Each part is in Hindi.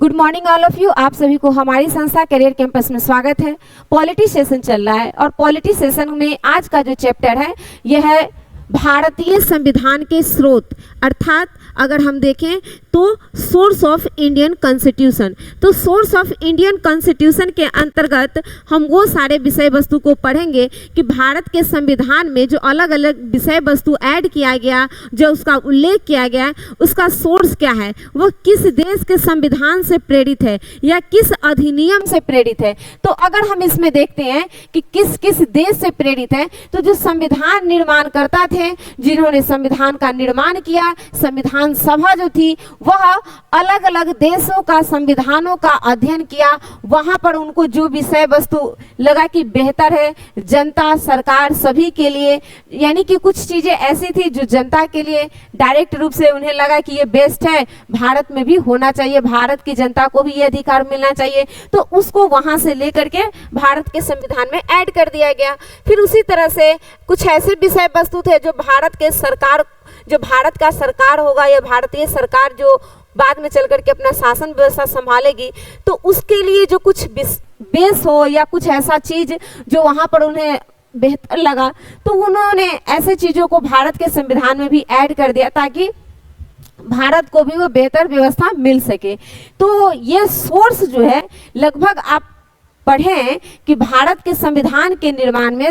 Good morning all of you. आप सभी को हमारी संस्था करियर कैंपस में स्वागत है। पॉलिटी सेशन चल रहा है और पॉलिटी सेशन में आज का जो चैप्टर है यह है भारतीय संविधान के स्रोत, अर्थात अगर हम देखें तो सोर्स ऑफ इंडियन कॉन्स्टिट्यूशन। तो सोर्स ऑफ इंडियन कॉन्स्टिट्यूशन के अंतर्गत हम वो सारे विषय वस्तु को पढ़ेंगे कि भारत के संविधान में जो अलग अलग विषय वस्तु ऐड किया गया, जो उसका उल्लेख किया गया, उसका सोर्स क्या है, वो किस देश के संविधान से प्रेरित है या किस अधिनियम से प्रेरित है। तो अगर हम इसमें देखते हैं कि किस किस देश से प्रेरित है, तो जो संविधान निर्माणकर्ता थे, जिन्होंने संविधान का निर्माण किया, संविधान सभा जो थी वह अलग अलग देशों का संविधानों का अध्ययन किया। वहां पर उनको जो विषय वस्तु लगा कि बेहतर है जनता सरकार सभी के लिए, यानी कि कुछ चीजें ऐसी थी जो जनता के लिए डायरेक्ट रूप से उन्हें लगा कि ये बेस्ट है, भारत में भी होना चाहिए, भारत की जनता को भी ये अधिकार मिलना चाहिए, तो उसको वहां से लेकर के भारत के संविधान में ऐड कर दिया गया। फिर उसी तरह से कुछ ऐसे विषय वस्तु थे जो भारत के सरकार, जो भारत का सरकार होगा या भारतीय सरकार जो बाद में चल करके अपना शासन व्यवस्था संभालेगी, तो उसके लिए जो कुछ बेस हो या कुछ ऐसा चीज जो वहां पर उन्हें बेहतर लगा, तो उन्होंने ऐसे चीजों को भारत के संविधान में भी ऐड कर दिया ताकि भारत को भी वो बेहतर व्यवस्था मिल सके। तो ये सोर्स जो है लगभग आप पढ़ें कि भारत के संविधान के निर्माण में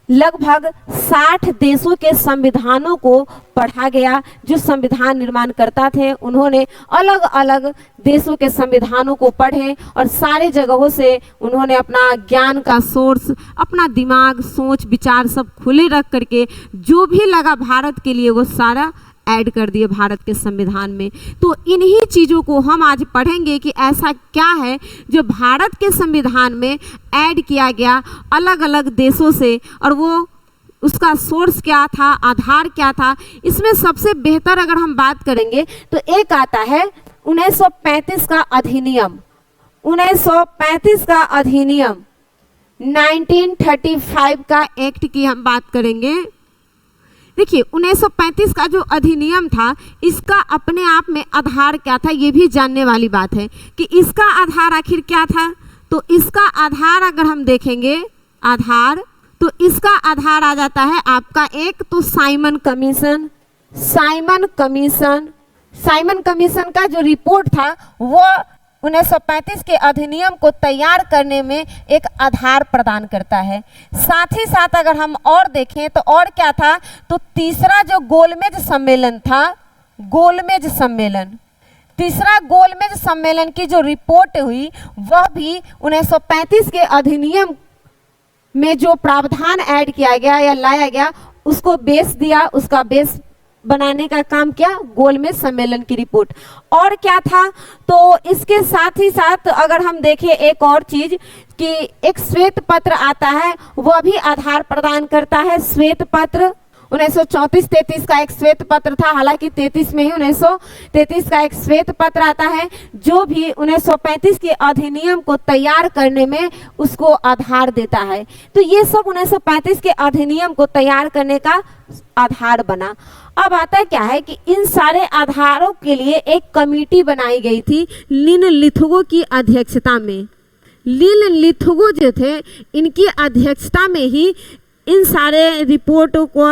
लगभग 60 देशों के संविधानों को पढ़ा गया। जो संविधान निर्माण करता थे उन्होंने अलग अलग देशों के संविधानों को पढ़े और सारे जगहों से उन्होंने अपना ज्ञान का सोर्स, अपना दिमाग, सोच विचार सब खुले रख करके जो भी लगा भारत के लिए वो सारा ऐड कर दिए भारत के संविधान में। तो इन्हीं चीज़ों को हम आज पढ़ेंगे कि ऐसा क्या है जो भारत के संविधान में ऐड किया गया अलग अलग देशों से, और वो उसका सोर्स क्या था, आधार क्या था। इसमें सबसे बेहतर अगर हम बात करेंगे तो एक आता है 1935 का अधिनियम। 1935 का अधिनियम, 1935 का एक्ट की हम बात करेंगे। देखिए 1935 का जो अधिनियम था, इसका अपने आप में आधार क्या था ये भी जानने वाली बात है कि इसका आधार आखिर क्या था। तो इसका आधार अगर हम देखेंगे आधार, तो इसका आधार आ जाता है आपका एक तो साइमन कमीशन। साइमन कमीशन का जो रिपोर्ट था वो 1935 के अधिनियम को तैयार करने में एक आधार प्रदान करता है। साथ ही साथ अगर हम और देखें तो और क्या था, तो तीसरा जो गोलमेज सम्मेलन था, गोलमेज सम्मेलन, तीसरा गोलमेज सम्मेलन की जो रिपोर्ट हुई वह भी 1935 के अधिनियम में जो प्रावधान ऐड किया गया या लाया गया उसको बेस दिया, उसका बेस बनाने का काम किया गोलमेज सम्मेलन की रिपोर्ट। और क्या था, तो इसके साथ ही साथ अगर हम देखें एक और चीज कि एक श्वेत पत्र आता है, वह भी आधार प्रदान करता है। श्वेत पत्र 1934-33 का एक श्वेत पत्र था, हालांकि 33 में ही 1933 का एक श्वेत पत्र आता है जो भी 1935 के अधिनियम को तैयार करने में उसको आधार देता है। तो ये सब 1935 के अधिनियम को तैयार करने का आधार बना। अब आता क्या है कि इन सारे आधारों के लिए एक कमेटी बनाई गई थी लिन-लिथगो की अध्यक्षता में। लिन-लिथगो जो थे इनकी अध्यक्षता में ही इन सारे रिपोर्टों को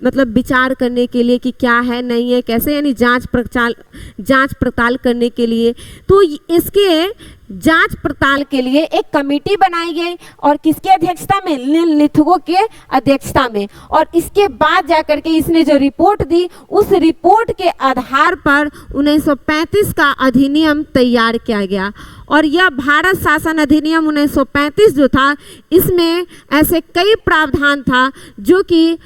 मतलब विचार करने के लिए कि क्या है नहीं है कैसे, यानी जांच पड़ताल करने के लिए, तो इसके जांच पड़ताल के लिए एक कमेटी बनाई गई और किसकी अध्यक्षता में, लिन-लिथगो के अध्यक्षता में। और इसके बाद जाकर के इसने जो रिपोर्ट दी उस रिपोर्ट के आधार पर 1935 का अधिनियम तैयार किया गया। और यह भारत शासन अधिनियम 1935 जो था, इसमें ऐसे कई प्रावधान था जो कि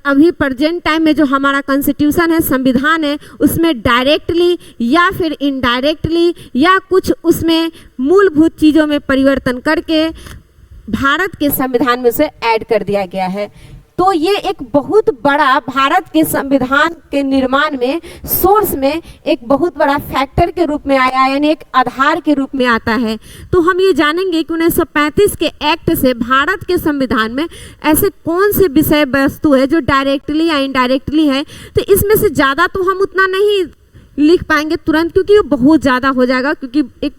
अभी प्रेजेंट टाइम में जो हमारा कॉन्स्टिट्यूशन है, संविधान है, उसमें डायरेक्टली या फिर इनडायरेक्टली या कुछ उसमें मूलभूत चीज़ों में परिवर्तन करके भारत के संविधान में से ऐड कर दिया गया है। तो ये एक बहुत बड़ा भारत के संविधान के निर्माण में सोर्स में एक बहुत बड़ा फैक्टर के रूप में आया, यानी एक आधार के रूप में आता है। तो हम ये जानेंगे कि 1935 के एक्ट से भारत के संविधान में ऐसे कौन से विषय वस्तु है जो डायरेक्टली या इनडायरेक्टली है। तो इसमें से ज़्यादा तो हम उतना नहीं लिख पाएंगे तुरंत, क्योंकि ये बहुत ज़्यादा हो जाएगा, क्योंकि एक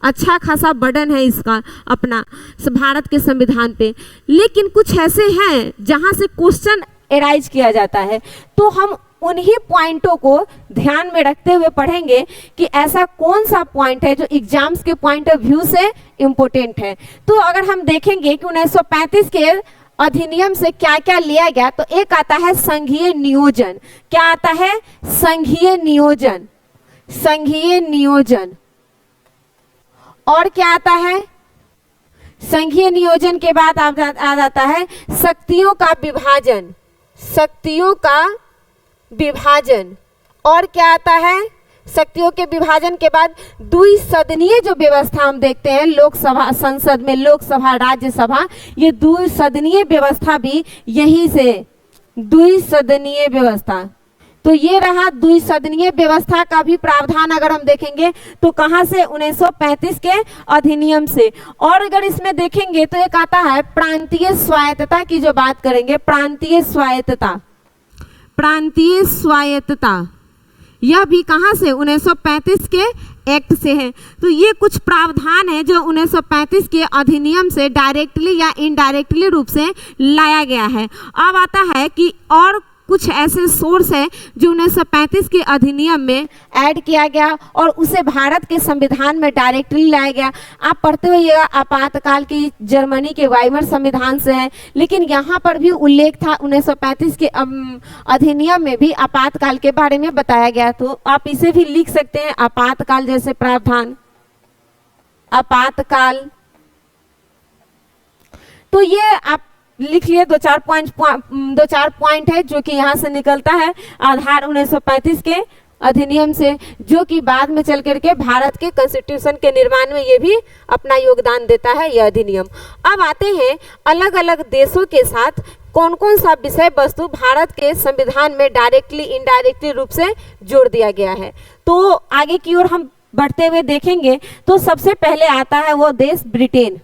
अच्छा खासा बर्डन है इसका अपना भारत के संविधान पे। लेकिन कुछ ऐसे हैं जहाँ से क्वेश्चन एराइज किया जाता है, तो हम उन्हीं पॉइंटों को ध्यान में रखते हुए पढ़ेंगे कि ऐसा कौन सा पॉइंट है जो एग्जाम्स के पॉइंट ऑफ व्यू से इम्पोर्टेंट है। तो अगर हम देखेंगे कि 1935 के अधिनियम से क्या क्या लिया गया, तो एक आता है संघीय नियोजन। क्या आता है? संघीय नियोजन। संघीय नियोजन। और क्या आता है? संघीय नियोजन के बाद आ जाता है शक्तियों का विभाजन। शक्तियों का विभाजन। और क्या आता है? शक्तियों के विभाजन के बाद द्विसदनीय जो व्यवस्था हम देखते हैं लोकसभा, संसद में लोकसभा, राज्यसभा, ये द्विसदनीय व्यवस्था भी यहीं से, द्विसदनीय व्यवस्था। तो ये रहा द्विसदनीय व्यवस्था का भी प्रावधान अगर हम देखेंगे तो कहाँ से? 1935 के अधिनियम से। और अगर इसमें देखेंगे तो एक आता है प्रांतीय स्वायत्तता की जो बात करेंगे, प्रांतीय स्वायत्तता। प्रांतीय स्वायत्तता यह भी कहाँ से? 1935 के एक्ट से है। तो ये कुछ प्रावधान है जो 1935 के अधिनियम से डायरेक्टली या इनडायरेक्टली रूप से लाया गया है। अब आता है कि और कुछ ऐसे सोर्स है जो 1935 के अधिनियम में ऐड किया गया और उसे भारत के संविधान में डायरेक्टली लाया गया। आप पढ़ते हुए आपातकाल की जर्मनी के वाइमर संविधान से है, लेकिन यहाँ पर भी उल्लेख था 1935 के अधिनियम में भी आपातकाल के बारे में बताया गया। तो आप इसे भी लिख सकते हैं, आपातकाल जैसे प्रावधान, आपातकाल। तो ये आप लिख लिए दो चार पॉइंट है जो कि यहाँ से निकलता है आधार 1935 के अधिनियम से, जो कि बाद में चल करके भारत के कॉन्स्टिट्यूशन के निर्माण में ये भी अपना योगदान देता है यह अधिनियम। अब आते हैं अलग अलग देशों के साथ कौन कौन सा विषय वस्तु भारत के संविधान में डायरेक्टली इनडायरेक्टली रूप से जोड़ दिया गया है। तो आगे की ओर हम बढ़ते हुए देखेंगे तो सबसे पहले आता है वो देश ब्रिटेन।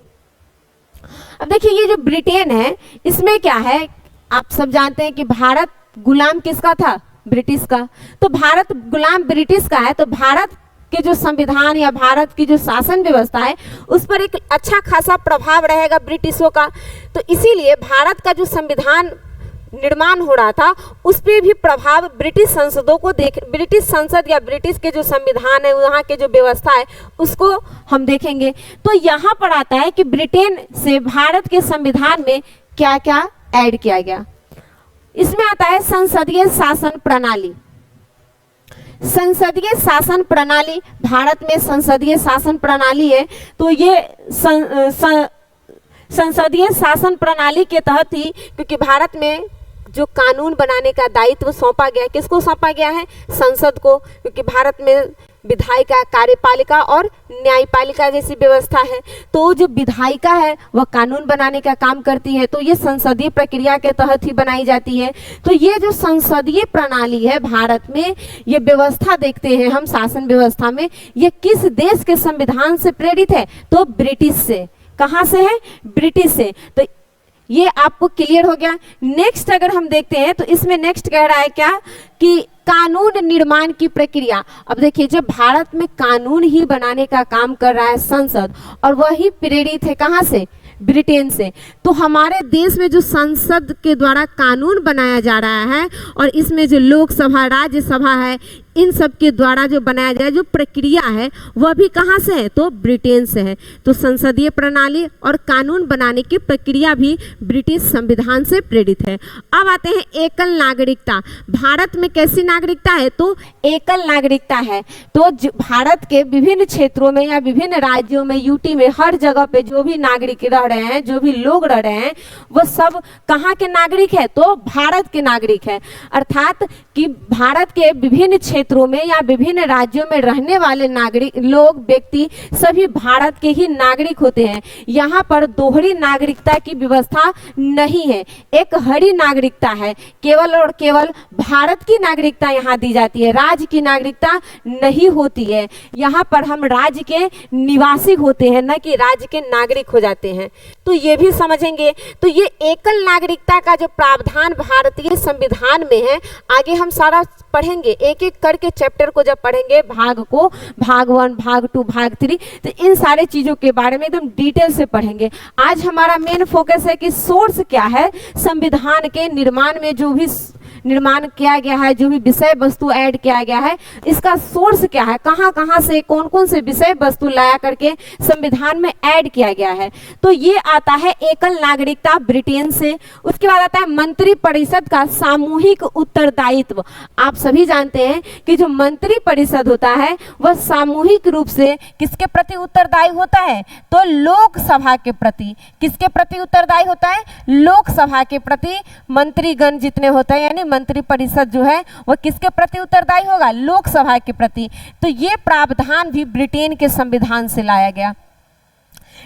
अब देखिए ये जो ब्रिटेन है इसमें क्या है, आप सब जानते हैं कि भारत गुलाम किसका था? ब्रिटिश का। तो भारत गुलाम ब्रिटिश का है, तो भारत के जो संविधान या भारत की जो शासन व्यवस्था है उस पर एक अच्छा खासा प्रभाव रहेगा ब्रिटिशों का। तो इसीलिए भारत का जो संविधान निर्माण हो रहा था उस पर भी प्रभाव ब्रिटिश संसदों को ब्रिटिश संसद या ब्रिटिश के जो संविधान है वहाँ के जो व्यवस्था है उसको हम देखेंगे। तो यहाँ पर आता है कि ब्रिटेन से भारत के संविधान में क्या क्या ऐड किया गया। इसमें आता है संसदीय शासन प्रणाली। संसदीय शासन प्रणाली, भारत में संसदीय शासन प्रणाली है, तो ये संसदीय शासन प्रणाली के तहत ही, क्योंकि भारत में जो कानून बनाने का दायित्व सौंपा गया, किसको सौंपा गया है? संसद को, क्योंकि भारत में विधायिका, कार्यपालिका और न्यायपालिका जैसी व्यवस्था है। तो जो विधायिका है वह कानून बनाने का काम करती है, तो ये संसदीय प्रक्रिया के तहत ही बनाई जाती है। तो ये जो संसदीय प्रणाली है भारत में, ये व्यवस्था देखते हैं हम शासन व्यवस्था में, ये किस देश के संविधान से प्रेरित है? तो ब्रिटिश से। कहाँ से है? ब्रिटिश से। तो ये आपको क्लियर हो गया। नेक्स्ट अगर हम देखते हैं तो इसमें नेक्स्ट कह रहा है क्या कि कानून निर्माण की प्रक्रिया। अब देखिए जब भारत में कानून ही बनाने का काम कर रहा है संसद और वही प्रेरित है कहाँ से? ब्रिटेन से। तो हमारे देश में जो संसद के द्वारा कानून बनाया जा रहा है और इसमें जो लोकसभा, राज्यसभा है, इन सब के द्वारा जो बनाया जाए जो प्रक्रिया है वह भी कहाँ से है? तो ब्रिटेन से है। तो संसदीय प्रणाली और कानून बनाने की प्रक्रिया भी ब्रिटिश संविधान से प्रेरित है। अब आते हैं एकल नागरिकता। भारत में कैसी नागरिकता है? तो एकल नागरिकता है। तो भारत के विभिन्न क्षेत्रों में या विभिन्न राज्यों में, यूटी में, हर जगह पे जो भी नागरिक रह रहे हैं, जो भी लोग रह रहे हैं, वो सब कहाँ के नागरिक है? तो भारत के नागरिक है। अर्थात कि भारत के विभिन्न क्षेत्रों में या विभिन्न राज्यों में रहने वाले नागरिक लोग, व्यक्ति सभी भारत के ही नागरिक होते हैं। यहाँ पर दोहरी नागरिकता की व्यवस्था नहीं है, एक हरी नागरिकता है। केवल और केवल भारत की नागरिकता यहाँ दी जाती है, राज्य की नागरिकता नहीं होती है। यहाँ पर हम राज्य के निवासी होते हैं, न कि राज्य के नागरिक हो जाते हैं। तो ये भी समझेंगे। तो ये एकल नागरिकता का जो प्रावधान भारतीय संविधान में है, आगे हम सारा पढ़ेंगे, एक एक करके चैप्टर को जब पढ़ेंगे, भाग 1, भाग 2, भाग 3, तो इन सारे चीजों के बारे में एकदम डिटेल से पढ़ेंगे। आज हमारा मेन फोकस है कि सोर्स क्या है, संविधान के निर्माण में जो भी निर्माण किया गया है, जो भी विषय वस्तु ऐड किया गया है, इसका सोर्स क्या है, कहाँ कहाँ से कौन कौन से विषय वस्तु लाया करके संविधान में ऐड किया गया है। तो ये आता है एकल नागरिकता ब्रिटेन से। उसके बाद आता है मंत्री परिषद का सामूहिक उत्तरदायित्व। आप सभी जानते हैं कि जो मंत्री परिषद होता है वह सामूहिक रूप से किसके प्रति उत्तरदायी होता है, तो लोकसभा के प्रति। किसके प्रति उत्तरदायी होता है, लोकसभा के प्रति। मंत्रीगण जितने होते हैं, यानी मंत्री परिषद जो है वह किसके प्रति उत्तरदायी होगा, लोकसभा के प्रति। तो ये प्रावधान भी ब्रिटेन के संविधान से लाया गया।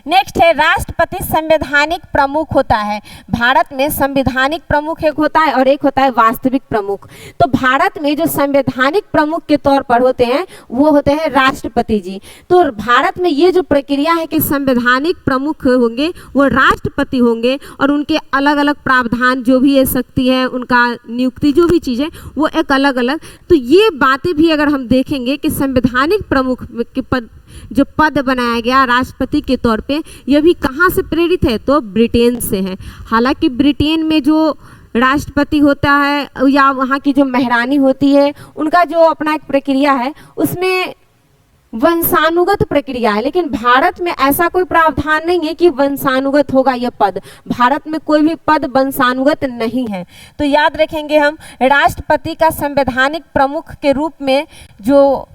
नेक्स्ट है राष्ट्रपति संवैधानिक प्रमुख होता है। भारत में संवैधानिक प्रमुख एक होता है और एक होता है वास्तविक प्रमुख। तो भारत में जो संवैधानिक प्रमुख के तौर पर होते हैं वो होते हैं राष्ट्रपति जी। तो भारत में ये जो प्रक्रिया है कि संवैधानिक प्रमुख होंगे वो राष्ट्रपति होंगे और उनके अलग अलग प्रावधान जो भी ये शक्ति है, उनका नियुक्ति जो भी चीज़ है वो एक अलग अलग। तो ये बातें भी अगर हम देखेंगे कि संवैधानिक प्रमुख के पद जो पद बनाया गया राष्ट्रपति के तौर पे, यह भी कहाँ से प्रेरित है, तो ब्रिटेन से है। हालांकि ब्रिटेन में जो राष्ट्रपति होता है या वहाँ की जो महारानी होती है, उनका जो अपना एक प्रक्रिया है उसमें वंशानुगत प्रक्रिया है, लेकिन भारत में ऐसा कोई प्रावधान नहीं है कि वंशानुगत होगा यह पद। भारत में कोई भी पद वंशानुगत नहीं है। तो याद रखेंगे हम, राष्ट्रपति का संवैधानिक प्रमुख के रूप में जो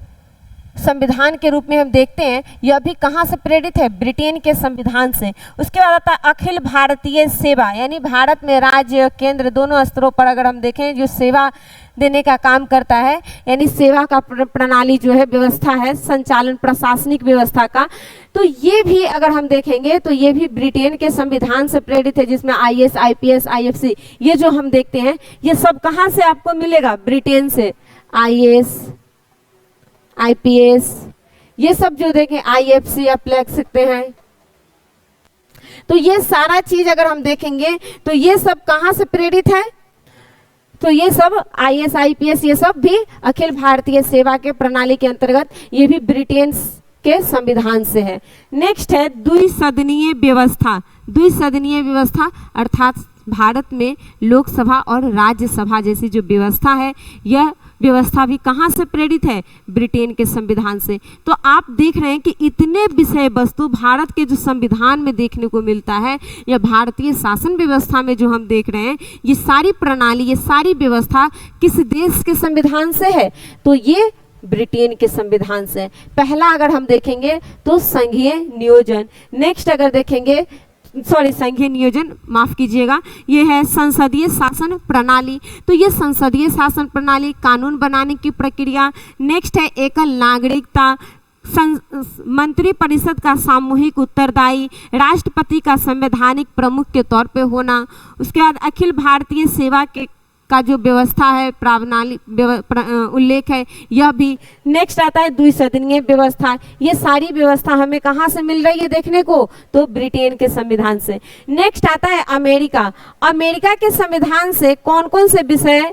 संविधान के रूप में हम देखते हैं, यह भी कहाँ से प्रेरित है, ब्रिटेन के संविधान से। उसके बाद आता है अखिल भारतीय सेवा, यानी भारत में राज्य केंद्र दोनों स्तरों पर अगर हम देखें जो सेवा देने का काम करता है, यानी सेवा का प्रणाली जो है, व्यवस्था है, संचालन प्रशासनिक व्यवस्था का, तो ये भी अगर हम देखेंगे तो ये भी ब्रिटेन के संविधान से प्रेरित है, जिसमें IAS, IPS, IFC ये जो हम देखते हैं ये सब कहाँ से आपको मिलेगा, ब्रिटेन से। IAS, IPS ये सब जो देखें, IFC आप लिख सकते हैं। तो ये सारा चीज अगर हम देखेंगे तो ये सब कहाँ से प्रेरित है, तो ये सब IAS, IPS ये सब भी अखिल भारतीय सेवा के प्रणाली के अंतर्गत, ये भी ब्रिटेन के संविधान से है। नेक्स्ट है द्विसदनीय व्यवस्था। द्विसदनीय व्यवस्था अर्थात भारत में लोकसभा और राज्यसभा जैसी जो व्यवस्था है, यह व्यवस्था भी कहाँ से प्रेरित है, ब्रिटेन के संविधान से। तो आप देख रहे हैं कि इतने विषय वस्तु भारत के जो संविधान में देखने को मिलता है या भारतीय शासन व्यवस्था में जो हम देख रहे हैं, ये सारी प्रणाली, ये सारी व्यवस्था किस देश के संविधान से है, तो ये ब्रिटेन के संविधान से। पहला अगर हम देखेंगे तो संघीय नियोजन। नेक्स्ट अगर देखेंगे, संघीय नियोजन माफ कीजिएगा, ये है संसदीय शासन प्रणाली। तो ये संसदीय शासन प्रणाली, कानून बनाने की प्रक्रिया। नेक्स्ट है एकल नागरिकता, मंत्री परिषद का सामूहिक उत्तरदायी, राष्ट्रपति का संवैधानिक प्रमुख के तौर पे होना। उसके बाद अखिल भारतीय सेवा के का जो व्यवस्था है, प्रणाली उल्लेख है, यह भी। नेक्स्ट आता है द्विसदनीय व्यवस्था। ये सारी व्यवस्था हमें कहाँ से मिल रही है देखने को, तो ब्रिटेन के संविधान से। नेक्स्ट आता है अमेरिका। अमेरिका के संविधान से कौन कौन से विषय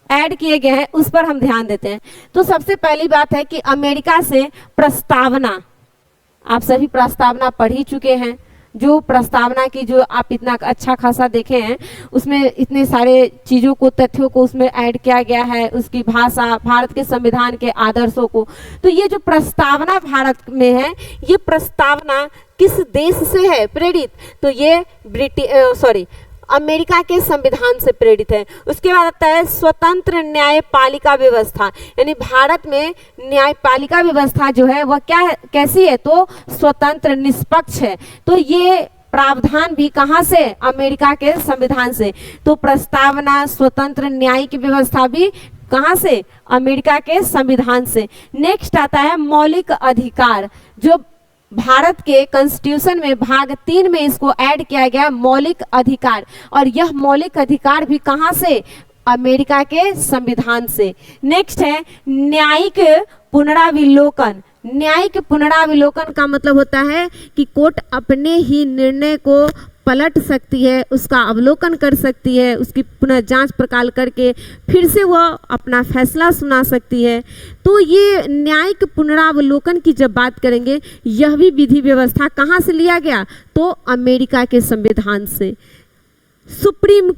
ऐड किए गए हैं उस पर हम ध्यान देते हैं। तो सबसे पहली बात है कि अमेरिका से प्रस्तावना, आप सभी प्रस्तावना पढ़ ही चुके हैं। जो प्रस्तावना की जो आप इतना अच्छा खासा देखे हैं, उसमें इतने सारे चीज़ों को, तथ्यों को उसमें ऐड किया गया है, उसकी भाषा, भारत के संविधान के आदर्शों को। तो ये जो प्रस्तावना भारत में है, ये प्रस्तावना किस देश से है प्रेरित, तो ये अमेरिका के संविधान से प्रेरित है। उसके बाद आता है स्वतंत्र न्यायपालिका व्यवस्था, यानी भारत में न्यायपालिका व्यवस्था जो है वह कैसी है, तो स्वतंत्र निष्पक्ष है। तो ये प्रावधान भी कहाँ से, अमेरिका के संविधान से। तो प्रस्तावना, स्वतंत्र न्यायिक व्यवस्था भी कहाँ से, अमेरिका के संविधान से। नेक्स्ट आता है मौलिक अधिकार, जो भारत के कॉन्स्टिट्यूशन में भाग 3 में इसको ऐड किया गया, मौलिक अधिकार। और यह मौलिक अधिकार भी कहाँ से, अमेरिका के संविधान से। नेक्स्ट है न्यायिक पुनराविलोकन। न्यायिक पुनराविलोकन का मतलब होता है कि कोर्ट अपने ही निर्णय को पलट सकती है, उसका अवलोकन कर सकती है, उसकी पुनः जांच पड़ताल करके फिर से वह अपना फैसला सुना सकती है। तो ये न्यायिक पुनरावलोकन की जब बात करेंगे, यह भी विधि व्यवस्था कहाँ से लिया गया, तो अमेरिका के संविधान से। सुप्रीम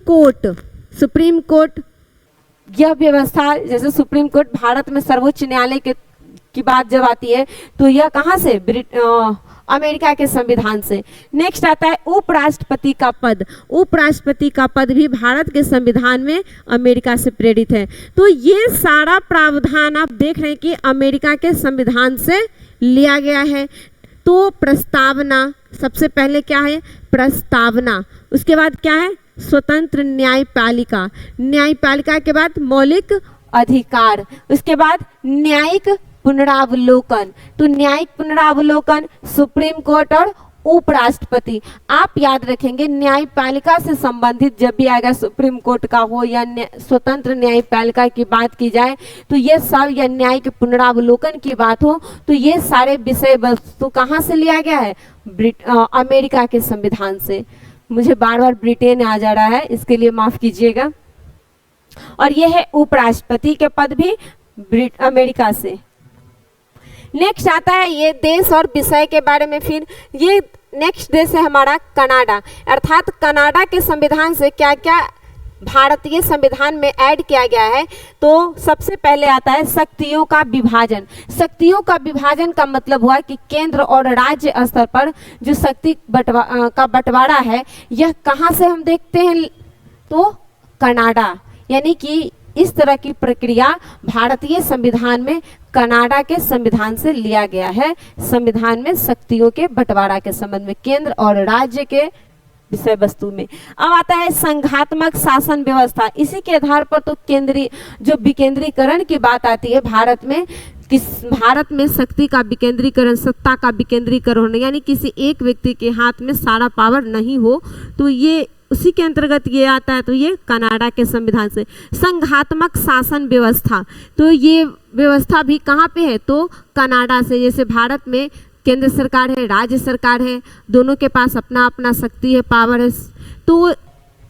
कोर्ट यह व्यवस्था, जैसे सुप्रीम कोर्ट भारत में सर्वोच्च न्यायालय की बात जब आती है तो यह कहाँ से, अमेरिका के संविधान से। नेक्स्ट आता है उपराष्ट्रपति का पद। उपराष्ट्रपति का पद भी भारत के संविधान में अमेरिका से प्रेरित है। तो ये सारा प्रावधान आप देख रहे हैं कि अमेरिका के संविधान से लिया गया है। तो प्रस्तावना, सबसे पहले क्या है, प्रस्तावना। उसके बाद क्या है, स्वतंत्र न्यायपालिका। न्यायपालिका के बाद मौलिक अधिकार। उसके बाद न्यायिक पुनरावलोकन। तो न्यायिक पुनरावलोकन, सुप्रीम कोर्ट और उपराष्ट्रपति। आप याद रखेंगे न्यायपालिका से संबंधित जब भी आएगा, सुप्रीम कोर्ट का हो या स्वतंत्र न्यायपालिका की बात की जाए, तो ये सब या न्यायिक पुनरावलोकन की बात हो, तो ये सारे विषय वस्तु कहाँ से लिया गया है, अमेरिका के संविधान से। मुझे बार बार ब्रिटेन आ जा रहा है, इसके लिए माफ कीजिएगा। और ये है उपराष्ट्रपति के पद भी अमेरिका से। नेक्स्ट आता है ये देश और विषय के बारे में। फिर ये नेक्स्ट देश है हमारा कनाडा। अर्थात कनाडा के संविधान से क्या क्या भारतीय संविधान में ऐड किया गया है। तो सबसे पहले आता है शक्तियों का विभाजन। शक्तियों का विभाजन का मतलब हुआ कि केंद्र और राज्य स्तर पर जो शक्ति का बंटवारा है, यह कहाँ से हम देखते हैं, तो कनाडा। यानी कि इस तरह की प्रक्रिया भारतीय संविधान में कनाडा के संविधान से लिया गया है। संविधान में शक्तियों के बंटवारा के संबंध में, केंद्र और राज्य के विषय वस्तु में। अब आता है संघात्मक शासन व्यवस्था। इसी के आधार पर तो केंद्रीय जो विकेंद्रीकरण की बात आती है भारत में, भारत में शक्ति का विकेंद्रीकरण, सत्ता का विकेंद्रीकरण, यानी किसी एक व्यक्ति के हाथ में सारा पावर नहीं हो, तो ये उसी के अंतर्गत ये आता है। तो ये कनाडा के संविधान से। संघात्मक शासन व्यवस्था, तो ये व्यवस्था भी कहाँ पे है, तो कनाडा से। जैसे भारत में केंद्र सरकार है, राज्य सरकार है, दोनों के पास अपना अपना शक्ति है, पावर है, तो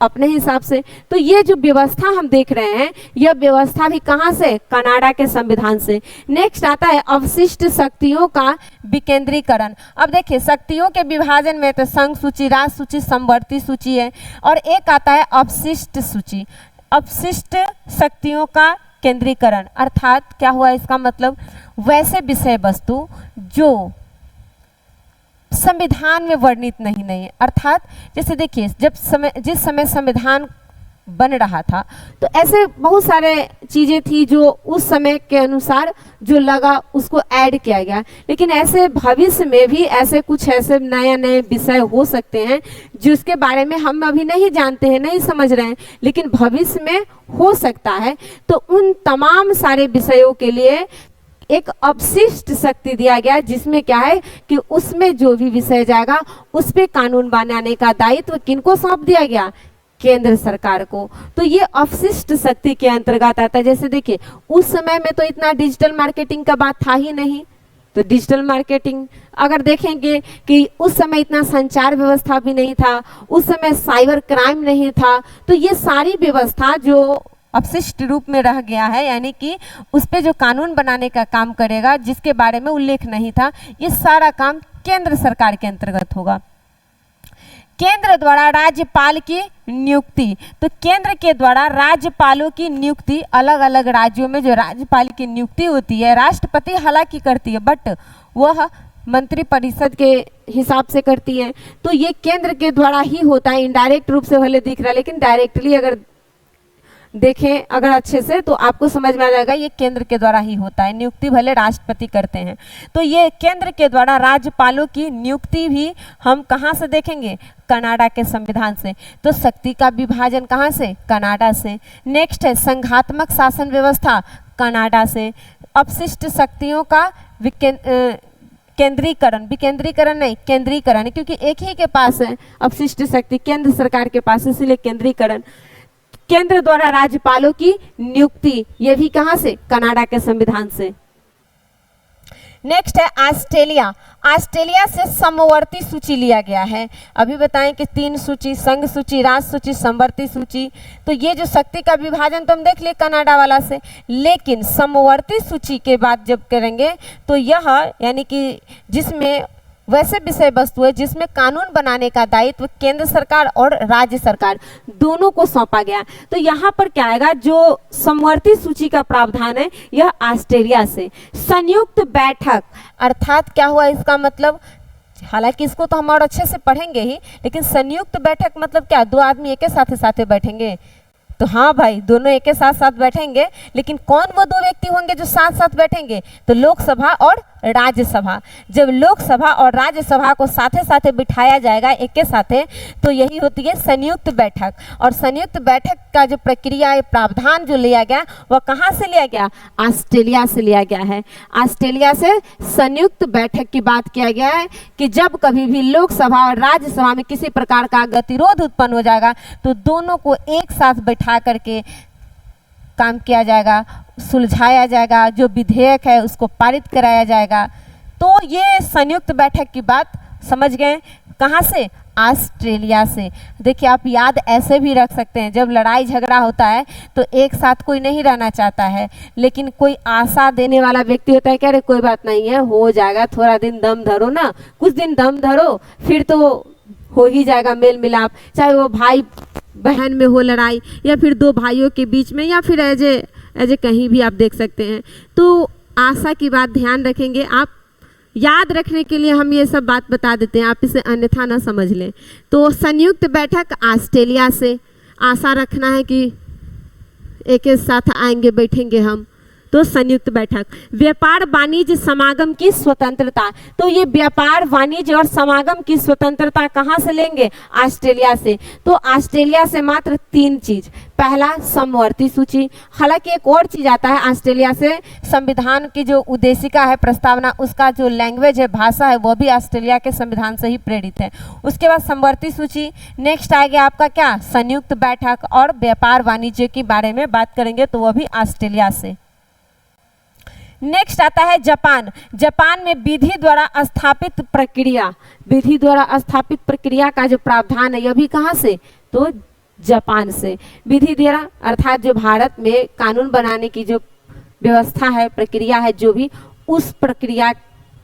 अपने हिसाब से। तो ये जो व्यवस्था हम देख रहे हैं, यह व्यवस्था भी कहाँ से, कनाडा के संविधान से। नेक्स्ट आता है अवशिष्ट शक्तियों का विकेंद्रीकरण। अब देखिए शक्तियों के विभाजन में तो संघ सूची, राज सूची, समवर्ती सूची है, और एक आता है अवशिष्ट सूची। अवशिष्ट शक्तियों का केंद्रीकरण अर्थात क्या हुआ, इसका मतलब वैसे विषय वस्तु जो संविधान में वर्णित नहीं है। अर्थात जैसे देखिए जिस समय संविधान बन रहा था, तो ऐसे बहुत सारे चीजें थी जो उस समय के अनुसार जो लगा उसको ऐड किया गया। लेकिन ऐसे भविष्य में भी ऐसे कुछ ऐसे नए विषय हो सकते हैं जिसके बारे में हम अभी नहीं जानते हैं, नहीं समझ रहे हैं, लेकिन भविष्य में हो सकता है। तो उन तमाम सारे विषयों के लिए एक अवशिष्ट शक्ति दिया गया, जिसमें क्या है कि उसमें जो भी विषय जाएगा उस पे कानून बनाने का दायित्व किनको सौंप दिया गया, केंद्र सरकार को। तो ये अवशिष्ट शक्ति के अंतर्गत आता है। जैसे देखिए उस समय में तो इतना डिजिटल मार्केटिंग का बात था ही नहीं, तो डिजिटल मार्केटिंग अगर देखेंगे कि उस समय इतना संचार व्यवस्था भी नहीं था, उस समय साइबर क्राइम नहीं था, तो ये सारी व्यवस्था जो अपशिष्ट रूप में रह गया है, यानी कि उस पे जो कानून बनाने का काम करेगा जिसके बारे में उल्लेख नहीं था, ये सारा काम केंद्र सरकार के अंतर्गत होगा। केंद्र द्वारा राज्यपाल की नियुक्ति, तो केंद्र के द्वारा राज्यपालों की नियुक्ति अलग अलग राज्यों में जो राज्यपाल की नियुक्ति होती है, राष्ट्रपति हालांकि करती है, बट वह मंत्रिपरिषद के हिसाब से करती है। तो ये केंद्र के द्वारा ही होता है। इनडायरेक्ट रूप से भले दिख रहा है, लेकिन डायरेक्टली अगर देखें अगर अच्छे से तो आपको समझ में आ जाएगा ये केंद्र के द्वारा ही होता है। नियुक्ति भले राष्ट्रपति करते हैं। तो ये केंद्र के द्वारा राज्यपालों की नियुक्ति भी हम कहाँ से देखेंगे, कनाडा के संविधान से। तो शक्ति का विभाजन कहाँ से, कनाडा से। नेक्स्ट है संघात्मक शासन व्यवस्था, कनाडा से। अपशिष्ट शक्तियों का केंद्रीकरण, विकेंद्रीकरण नहीं, केंद्रीकरण, क्योंकि एक ही के पास है अपशिष्ट शक्ति, केंद्र सरकार के पास, इसलिए केंद्रीकरण। केंद्र द्वारा राज्यपालों की नियुक्ति, यह भी कहां से, कनाडा के संविधान से। नेक्स्ट है ऑस्ट्रेलिया। ऑस्ट्रेलिया से समवर्ती सूची लिया गया है। अभी बताएं कि 3 सूची, संघ सूची, राज्य सूची, समवर्ती सूची। तो ये जो शक्ति का विभाजन तो हम देख लिए कनाडा वाला से, लेकिन समवर्ती सूची के बाद जब करेंगे तो यह यानी कि जिसमें वैसे विषय वस्तु है जिसमें कानून बनाने का दायित्व केंद्र सरकार और राज्य सरकार दोनों को सौंपा गया। तो यहाँ पर क्या आएगा, जो समवर्ती सूची का प्रावधान है यह ऑस्ट्रेलिया से। संयुक्त बैठक अर्थात क्या हुआ इसका मतलब, हालांकि इसको तो हम और अच्छे से पढ़ेंगे ही, लेकिन संयुक्त बैठक मतलब क्या, 2 आदमी एक साथ बैठेंगे। तो हाँ भाई, दोनों एक साथ साथ बैठेंगे, लेकिन कौन वो 2 व्यक्ति होंगे जो साथ साथ बैठेंगे, तो लोकसभा और राज्यसभा। जब लोकसभा और राज्यसभा को साथे साथे बिठाया जाएगा एक के साथे, तो यही होती है संयुक्त बैठक। और संयुक्त बैठक का जो प्रक्रिया है, प्रावधान जो लिया गया वह कहाँ से लिया गया, ऑस्ट्रेलिया से लिया गया है। ऑस्ट्रेलिया से संयुक्त बैठक की बात किया गया है कि जब कभी भी लोकसभा और राज्यसभा में किसी प्रकार का गतिरोध उत्पन्न हो जाएगा तो दोनों को एक साथ बैठा करके काम किया जाएगा, सुलझाया जाएगा, जो विधेयक है उसको पारित कराया जाएगा। तो ये संयुक्त बैठक की बात समझ गए, कहाँ से, ऑस्ट्रेलिया से। देखिए आप याद ऐसे भी रख सकते हैं, जब लड़ाई झगड़ा होता है तो एक साथ कोई नहीं रहना चाहता है, लेकिन कोई आशा देने वाला व्यक्ति होता है, कह रहे कोई बात नहीं है, हो जाएगा, थोड़ा दिन दम धरो ना, कुछ दिन दम धरो, फिर तो हो ही जाएगा मेल मिलाप। चाहे वो भाई बहन में हो लड़ाई, या फिर 2 भाइयों के बीच में, या फिर ऐजे कहीं भी आप देख सकते हैं। तो आशा की बात ध्यान रखेंगे आप, याद रखने के लिए हम ये सब बात बता देते हैं, आप इसे अन्यथा ना समझ लें। तो संयुक्त बैठक ऑस्ट्रेलिया से, आशा रखना है कि एक साथ आएंगे, बैठेंगे हम। तो संयुक्त बैठक। व्यापार वाणिज्य समागम की स्वतंत्रता, तो ये व्यापार वाणिज्य और समागम की स्वतंत्रता कहाँ से लेंगे, ऑस्ट्रेलिया से। तो ऑस्ट्रेलिया से मात्र 3 चीज, पहला समवर्ती सूची, हालांकि एक और चीज आता है ऑस्ट्रेलिया से, संविधान की जो उद्देशिका है, प्रस्तावना, उसका जो लैंग्वेज है, भाषा है, वो भी ऑस्ट्रेलिया के संविधान से ही प्रेरित है। उसके बाद समवर्ती सूची, नेक्स्ट आ गया आपका क्या, संयुक्त बैठक, और व्यापार वाणिज्य के बारे में बात करेंगे तो वह भी ऑस्ट्रेलिया से। नेक्स्ट आता है जापान। जापान में विधि द्वारा स्थापित प्रक्रिया, विधि द्वारा स्थापित प्रक्रिया का जो प्रावधान है यह भी कहाँ से, तो जापान से। विधि द्वारा अर्थात जो भारत में कानून बनाने की जो व्यवस्था है, प्रक्रिया है, जो भी उस प्रक्रिया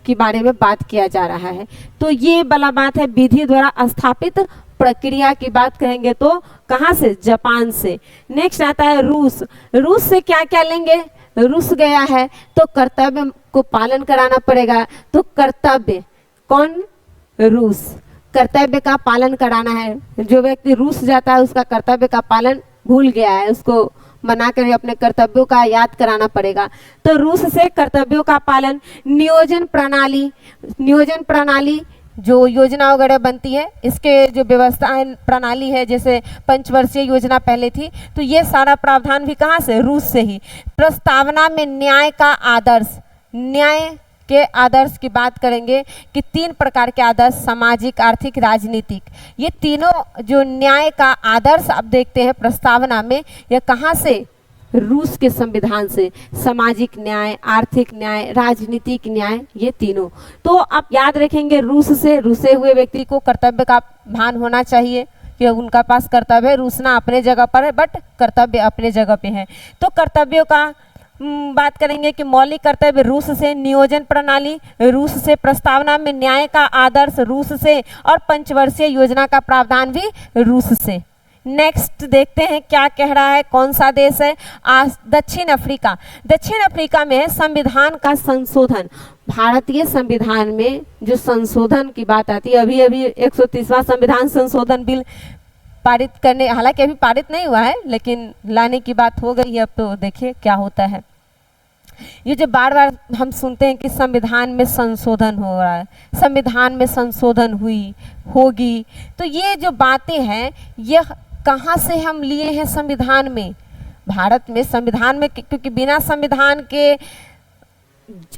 के बारे में बात किया जा रहा है। तो ये वाला बात है, विधि द्वारा स्थापित प्रक्रिया की बात कहेंगे तो कहाँ से, जापान से। नेक्स्ट आता है रूस। रूस से क्या क्या लेंगे, रूस गया है तो कर्तव्य को पालन कराना पड़ेगा। तो कर्तव्य, कौन, रूस, कर्तव्य का पालन कराना है। जो व्यक्ति रूस जाता है उसका कर्तव्य का पालन भूल गया है, उसको बनाकर अपने कर्तव्यों का याद कराना पड़ेगा। तो रूस से कर्तव्यों का पालन। नियोजन प्रणाली, नियोजन प्रणाली जो योजना वगैरह बनती है, इसके जो व्यवस्था प्रणाली है, जैसे पंचवर्षीय योजना पहले थी, तो ये सारा प्रावधान भी कहाँ से, रूस से ही। प्रस्तावना में न्याय का आदर्श, न्याय के आदर्श की बात करेंगे कि 3 प्रकार के आदर्श, सामाजिक, आर्थिक, राजनीतिक, ये तीनों जो न्याय का आदर्श आप देखते हैं प्रस्तावना में, यह कहाँ से, रूस के संविधान से। सामाजिक न्याय, आर्थिक न्याय, राजनीतिक न्याय, ये तीनों। तो आप याद रखेंगे रूस से, रूसे हुए व्यक्ति को कर्तव्य का भान होना चाहिए कि उनका पास कर्तव्य है, रूसना अपने जगह पर है बट कर्तव्य अपने जगह पे है। तो कर्तव्यों का बात करेंगे कि मौलिक कर्तव्य रूस से, नियोजन प्रणाली रूस से, प्रस्तावना में न्याय का आदर्श रूस से, और पंचवर्षीय योजना का प्रावधान भी रूस से। नेक्स्ट देखते हैं क्या कह रहा है, कौन सा देश है, दक्षिण अफ्रीका। दक्षिण अफ्रीका में संविधान का संशोधन। भारतीय संविधान में जो संशोधन की बात आती है, अभी अभी 130वां संविधान संशोधन बिल पारित करने, हालांकि अभी पारित नहीं हुआ है लेकिन लाने की बात हो गई है, अब तो देखिए क्या होता है। ये जो बार बार हम सुनते हैं कि संविधान में संशोधन हो रहा है, संविधान में संशोधन हुई होगी, तो ये जो बातें हैं यह कहाँ से हम लिए हैं, संविधान में, भारत में संविधान में, क्योंकि बिना संविधान के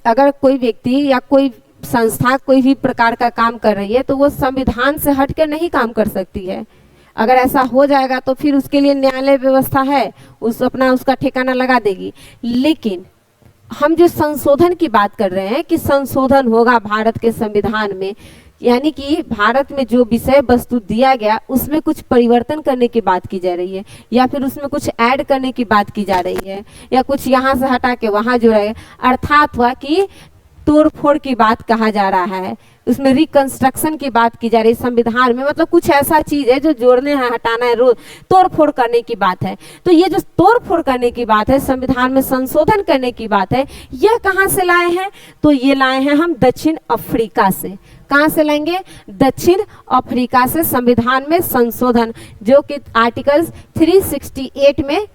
अगर कोई व्यक्ति या कोई संस्था कोई भी प्रकार का काम कर रही है तो वो संविधान से हटकर नहीं काम कर सकती है। अगर ऐसा हो जाएगा तो फिर उसके लिए न्यायालय व्यवस्था है, उसका ठिकाना लगा देगी। लेकिन हम जो संशोधन की बात कर रहे हैं कि संशोधन होगा भारत के संविधान में, यानी कि भारत में जो विषय वस्तु दिया गया उसमें कुछ परिवर्तन करने की बात की जा रही है, या फिर उसमें कुछ ऐड करने की बात की जा रही है, या कुछ यहाँ से हटा के वहाँ जोड़ा, अर्थात हुआ कि तोड़ फोड़ की बात कहा जा रहा है, उसमें रिकंस्ट्रक्शन की बात की जा रही है संविधान में, मतलब कुछ ऐसा चीज है जो जोड़ने है, हटाना है, रोज तोड़ फोड़ करने की बात है। तो ये जो तोड़ फोड़ करने की बात है, संविधान में संशोधन करने की बात है, यह कहाँ से लाए हैं? तो ये लाए हैं हम दक्षिण अफ्रीका से। कहाँ से लाएंगे? दक्षिण अफ्रीका से संविधान में संशोधन, जो कि आर्टिकल 368 में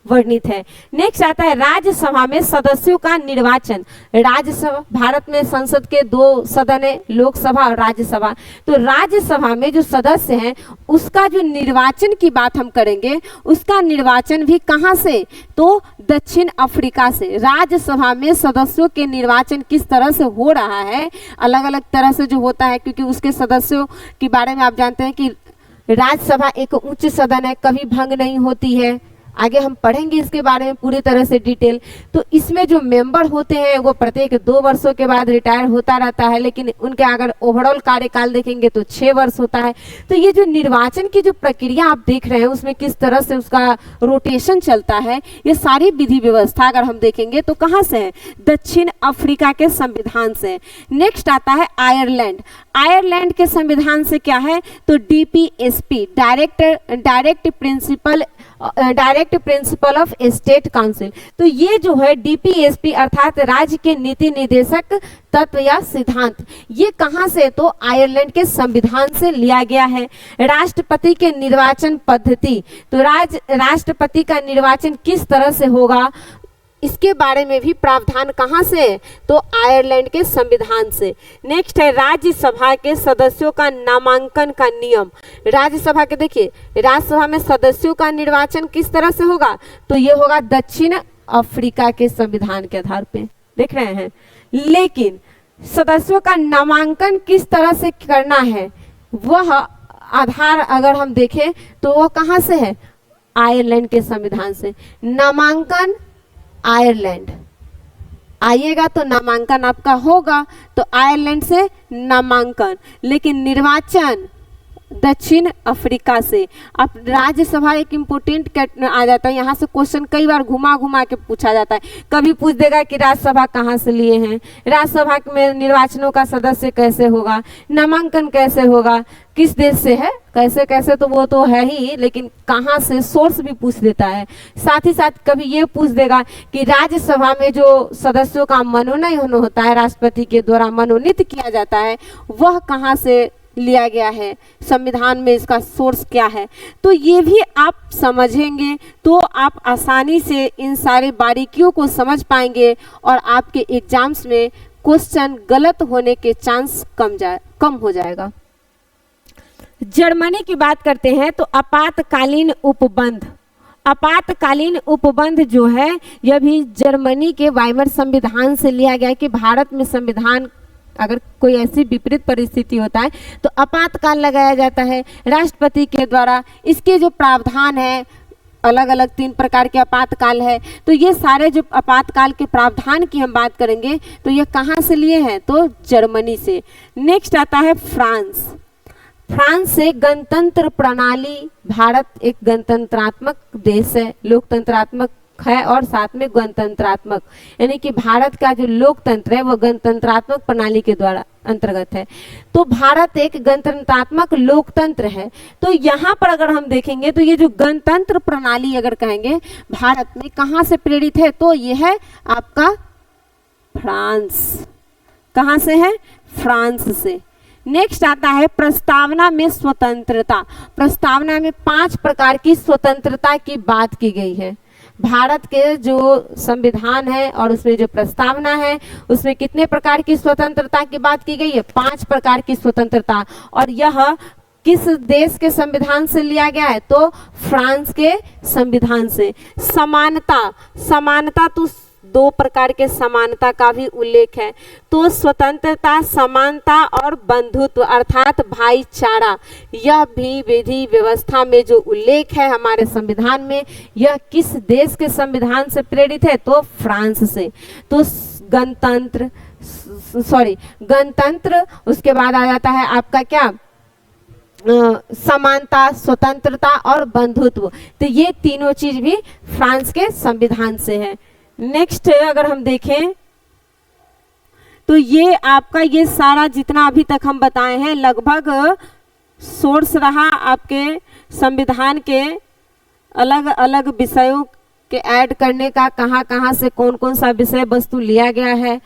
वर्णित है। नेक्स्ट आता है राज्यसभा में सदस्यों का निर्वाचन। राज्यसभा, भारत में संसद के 2 सदन है, लोकसभा और राज्यसभा। तो राज्यसभा में जो सदस्य हैं उसका जो निर्वाचन की बात हम करेंगे, उसका निर्वाचन भी कहाँ से? तो दक्षिण अफ्रीका से। राज्यसभा में सदस्यों के निर्वाचन किस तरह से हो रहा है, अलग अलग तरह से जो होता है, क्योंकि उसके सदस्यों के बारे में आप जानते हैं कि राज्यसभा एक उच्च सदन है, कभी भंग नहीं होती है। आगे हम पढ़ेंगे इसके बारे में पूरी तरह से डिटेल। तो इसमें जो मेंबर होते हैं वो प्रत्येक 2 वर्षों के बाद रिटायर होता रहता है, लेकिन उनके अगर ओवरऑल कार्यकाल देखेंगे तो 6 वर्ष होता है। तो ये जो निर्वाचन की जो प्रक्रिया आप देख रहे हैं उसमें किस तरह से उसका रोटेशन चलता है, ये सारी विधि व्यवस्था अगर हम देखेंगे तो कहाँ से है? दक्षिण अफ्रीका के संविधान से। नेक्स्ट आता है आयरलैंड। आयरलैंड के संविधान से क्या है? तो DPSP, direct principle of state council. तो ये जो है DPSP अर्थात राज्य के नीति निर्देशक तत्व या सिद्धांत, ये कहाँ से? तो आयरलैंड के संविधान से लिया गया है। राष्ट्रपति के निर्वाचन पद्धति, तो राष्ट्रपति का निर्वाचन किस तरह से होगा, इसके बारे में भी प्रावधान कहाँ से? तो आयरलैंड के संविधान से। नेक्स्ट है राज्यसभा के सदस्यों का नामांकन का नियम। राज्यसभा के देखिए, राज्यसभा में सदस्यों का निर्वाचन किस तरह से होगा? तो ये होगा दक्षिण अफ्रीका के संविधान के आधार पे, देख रहे हैं। लेकिन सदस्यों का नामांकन किस तरह से करना है, वह आधार अगर हम देखें तो वो कहाँ से है? आयरलैंड के संविधान से। नामांकन आयरलैंड आइएगा तो नामांकन आपका होगा, तो आयरलैंड से नामांकन, लेकिन निर्वाचन दक्षिण अफ्रीका से। अब राज्यसभा एक इम्पोर्टेंट आ जाता है, यहाँ से क्वेश्चन कई बार घुमा घुमा के पूछा जाता है। कभी पूछ देगा कि राज्यसभा कहाँ से लिए हैं, राज्यसभा में निर्वाचनों का सदस्य कैसे होगा, नामांकन कैसे होगा, किस देश से है, कैसे कैसे, तो वो तो है ही, लेकिन कहाँ से, सोर्स भी पूछ देता है। साथ ही साथ कभी ये पूछ देगा कि राज्यसभा में जो सदस्यों का मनोनयन होता है, राष्ट्रपति के द्वारा मनोनीत किया जाता है, वह कहाँ से लिया गया है, संविधान में इसका सोर्स क्या है। तो ये भी आप समझेंगे तो आप आसानी से इन सारे बारीकियों को समझ पाएंगे और आपके एग्जाम्स में क्वेश्चन गलत होने के चांस कम हो जाएगा। जर्मनी की बात करते हैं तो आपातकालीन उपबंध। आपातकालीन उपबंध जो है यह भी जर्मनी के वाइमर संविधान से लिया गया है कि भारत में संविधान अगर कोई ऐसी विपरीत परिस्थिति होता है तो आपातकाल लगाया जाता है राष्ट्रपति के द्वारा। इसके जो प्रावधान है, अलग अलग 3 प्रकार के आपातकाल है, तो ये सारे जो आपातकाल के प्रावधान की हम बात करेंगे तो ये कहाँ से लिए हैं? तो जर्मनी से। नेक्स्ट आता है फ्रांस। फ्रांस से गणतंत्र प्रणाली। भारत एक गणतंत्रात्मक देश है, लोकतंत्रात्मक है और साथ में गणतंत्रात्मक, यानी कि भारत का जो लोकतंत्र है वो गणतंत्रात्मक प्रणाली के द्वारा अंतर्गत है। तो भारत एक गणतंत्रात्मक लोकतंत्र है। तो यहाँ पर अगर हम देखेंगे तो ये जो गणतंत्र प्रणाली अगर कहेंगे भारत में कहाँ से प्रेरित है, तो ये है आपका फ्रांस। कहाँ से है? फ्रांस से। नेक्स्ट आता है प्रस्तावना में स्वतंत्रता। प्रस्तावना में 5 प्रकार की स्वतंत्रता की बात की गई है। भारत के जो संविधान है और उसमें जो प्रस्तावना है उसमें कितने प्रकार की स्वतंत्रता की बात की गई है? 5 प्रकार की स्वतंत्रता। और यह किस देश के संविधान से लिया गया है? तो फ्रांस के संविधान से। समानता। समानता तो दो प्रकार के समानता का भी उल्लेख है। तो स्वतंत्रता, समानता और बंधुत्व अर्थात भाईचारा, यह भी विधि व्यवस्था में जो उल्लेख है हमारे संविधान में, यह किस देश के संविधान से प्रेरित है? तो फ्रांस से। तो गणतंत्र, उसके बाद आ जाता है आपका क्या, समानता, स्वतंत्रता और बंधुत्व। तो ये तीनों चीज भी फ्रांस के संविधान से है। नेक्स्ट अगर हम देखें तो ये आपका ये सारा जितना अभी तक हम बताए हैं लगभग सोर्स रहा आपके संविधान के अलग अलग विषयों के ऐड करने का, कहाँ कहाँ से कौन कौन सा विषय वस्तु लिया गया है,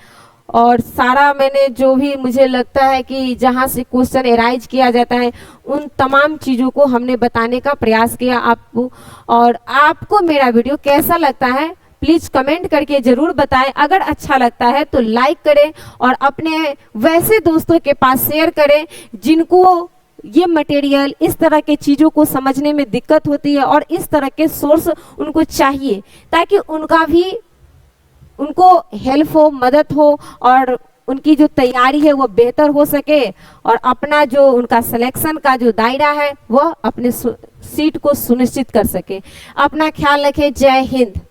और सारा मैंने जो भी मुझे लगता है कि जहाँ से क्वेश्चन एराइज किया जाता है उन तमाम चीज़ों को हमने बताने का प्रयास किया आपको। और आपको मेरा वीडियो कैसा लगता है प्लीज़ कमेंट करके ज़रूर बताएं। अगर अच्छा लगता है तो लाइक करें और अपने वैसे दोस्तों के पास शेयर करें जिनको ये मटेरियल, इस तरह के चीज़ों को समझने में दिक्कत होती है और इस तरह के सोर्स उनको चाहिए, ताकि उनको हेल्प हो, मदद हो और उनकी जो तैयारी है वो बेहतर हो सके और अपना जो उनका सिलेक्शन का जो दायरा है वह अपने सीट को सुनिश्चित कर सके। अपना ख्याल रखें। जय हिंद।